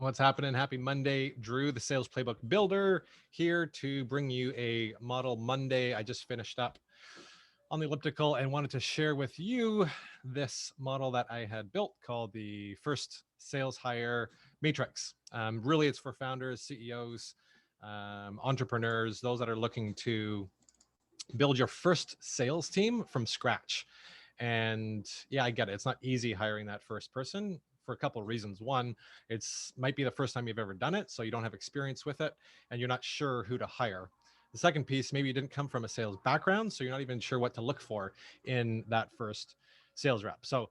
What's happening? Happy Monday. Drew, the Sales Playbook Builder, here to bring you a Model Monday. I just finished up on the elliptical and wanted to share with you this model that I had built called the First Sales Hire Matrix. Really, it's for founders, CEOs, entrepreneurs, those that are looking to build your first sales team from scratch. And yeah, I get it. It's not easy hiring that first person for a couple of reasons. One, it's might be the first time you've ever done it, so you don't have experience with it, and you're not sure who to hire. The second piece, maybe you didn't come from a sales background, so you're not even sure what to look for in that first sales rep. So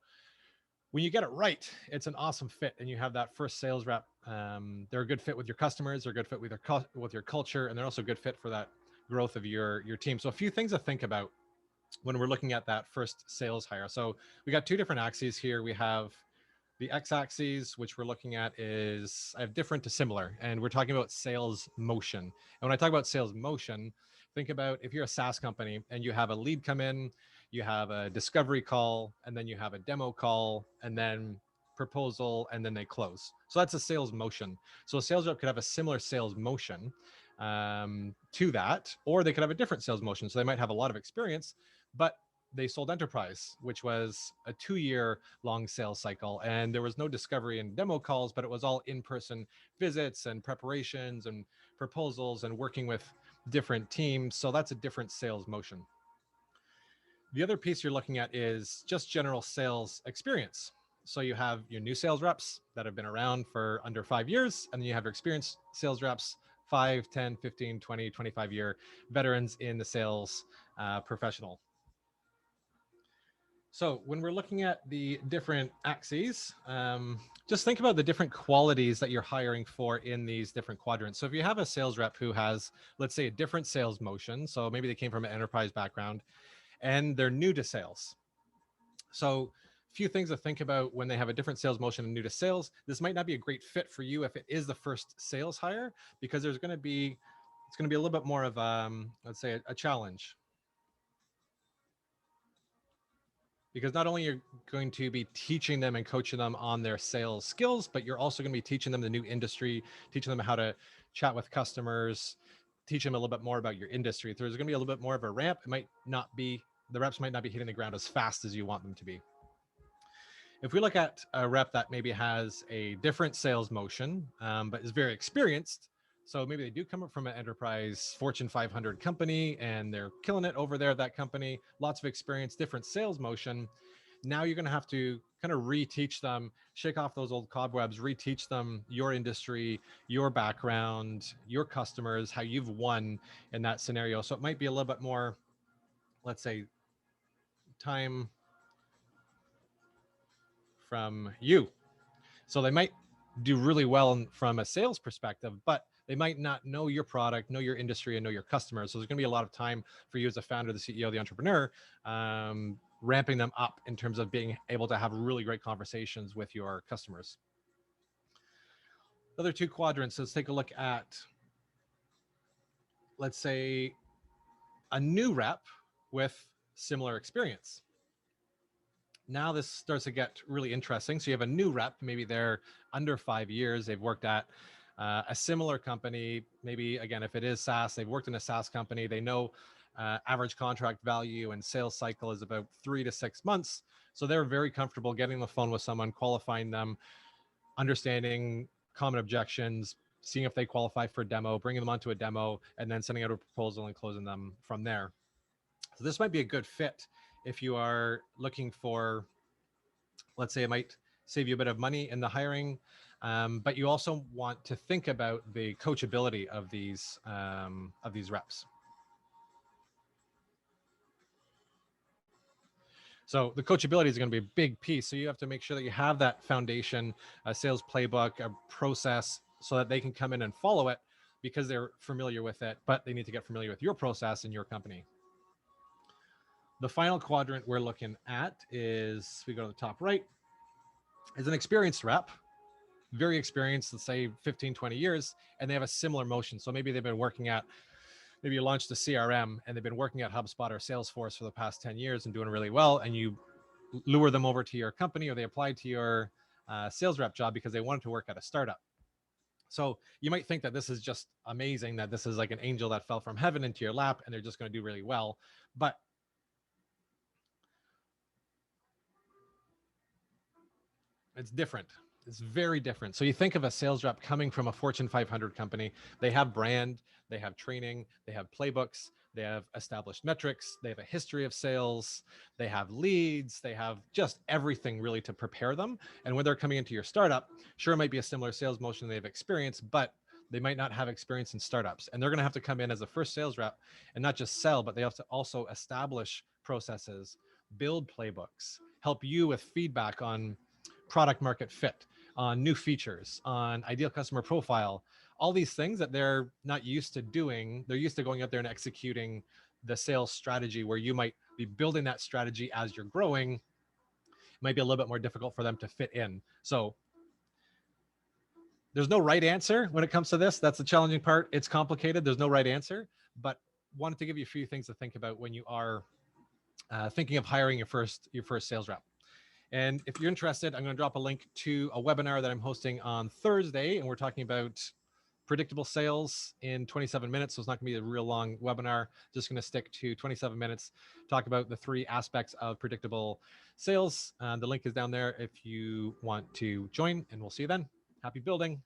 when you get it right, it's an awesome fit, and you have that first sales rep. They're a good fit with your customers, they're a good fit with your culture, and they're also a good fit for that growth of your team. So a few things to think about when we're looking at that first sales hire. So we got two different axes here. We have the x-axis, which we're looking at is, I have different to similar, and we're talking about sales motion. And when I talk about sales motion, think about if you're a SaaS company and you have a lead come in, you have a discovery call, and then you have a demo call, and then proposal, and then they close. So that's a sales motion. So a sales rep could have a similar sales motion to that, or they could have a different sales motion. So they might have a lot of experience, but they sold enterprise, which was a 2-year long sales cycle. And there was no discovery and demo calls, but it was all in-person visits and preparations and proposals and working with different teams. So that's a different sales motion. The other piece you're looking at is just general sales experience. So you have your new sales reps that have been around for under 5 years, and then you have your experienced sales reps, 5, 10, 15, 20, 25-year veterans in the sales professional. So when we're looking at the different axes, just think about the different qualities that you're hiring for in these different quadrants. So if you have a sales rep who has, let's say, a different sales motion, so maybe they came from an enterprise background and they're new to sales. So a few things to think about when they have a different sales motion and new to sales. This might not be a great fit for you if it is the first sales hire, because it's going to be a little bit more of, let's say, a challenge. Because not only you're going to be teaching them and coaching them on their sales skills, but you're also going to be teaching them the new industry, teaching them how to chat with customers, teach them a little bit more about your industry. There's going to be a little bit more of a ramp. It might not be, the reps might not be hitting the ground as fast as you want them to be. If we look at a rep that maybe has a different sales motion, but is very experienced, so maybe they do come up from an enterprise Fortune 500 company and they're killing it over there at that company, lots of experience, different sales motion. Now you're going to have to kind of reteach them, shake off those old cobwebs, reteach them your industry, your background, your customers, how you've won in that scenario. So it might be a little bit more, let's say, time from you. So they might do really well from a sales perspective, but they might not know your product, know your industry, and know your customers. So there's going to be a lot of time for you as a founder, the CEO, the entrepreneur, ramping them up in terms of being able to have really great conversations with your customers. The other two quadrants, let's take a look at, let's say, a new rep with similar experience. Now this starts to get really interesting. So you have a new rep, maybe they're under 5 years. They've worked at a similar company. Maybe, again, if it is SaaS, they've worked in a SaaS company. They know average contract value and sales cycle is about 3 to 6 months. So they're very comfortable getting on the phone with someone, qualifying them, understanding common objections, seeing if they qualify for a demo, bringing them onto a demo, and then sending out a proposal and closing them from there. So this might be a good fit if you are looking for, let's say, it might save you a bit of money in the hiring, but you also want to think about the coachability of these reps. So the coachability is going to be a big piece. So you have to make sure that you have that foundation, a sales playbook, a process, so that they can come in and follow it because they're familiar with it, but they need to get familiar with your process in your company. The final quadrant we're looking at is, we go to the top right, is an experienced rep, very experienced, let's say 15, 20 years, and they have a similar motion. So maybe they've been working at, maybe you launched a CRM and they've been working at HubSpot or Salesforce for the past 10 years and doing really well. And you lure them over to your company, or they applied to your sales rep job because they wanted to work at a startup. So you might think that this is just amazing, that this is like an angel that fell from heaven into your lap and they're just going to do really well. But it's different. It's very different. So you think of a sales rep coming from a Fortune 500 company. They have brand, they have training, they have playbooks, they have established metrics, they have a history of sales, they have leads, they have just everything really to prepare them. And when they're coming into your startup, sure, it might be a similar sales motion they've experienced, but they might not have experience in startups. And they're going to have to come in as a first sales rep and not just sell, but they have to also establish processes, build playbooks, help you with feedback on product market fit, on new features, on ideal customer profile, all these things that they're not used to doing. They're used to going out there and executing the sales strategy, where you might be building that strategy as you're growing. It might be a little bit more difficult for them to fit in. So there's no right answer when it comes to this. That's the challenging part. It's complicated. There's no right answer, but wanted to give you a few things to think about when you are thinking of hiring your first sales rep. And if you're interested, I'm going to drop a link to a webinar that I'm hosting on Thursday, and we're talking about predictable sales in 27 minutes. So it's not going to be a real long webinar. Just going to stick to 27 minutes, talk about the 3 aspects of predictable sales. The link is down there if you want to join, and we'll see you then. Happy building.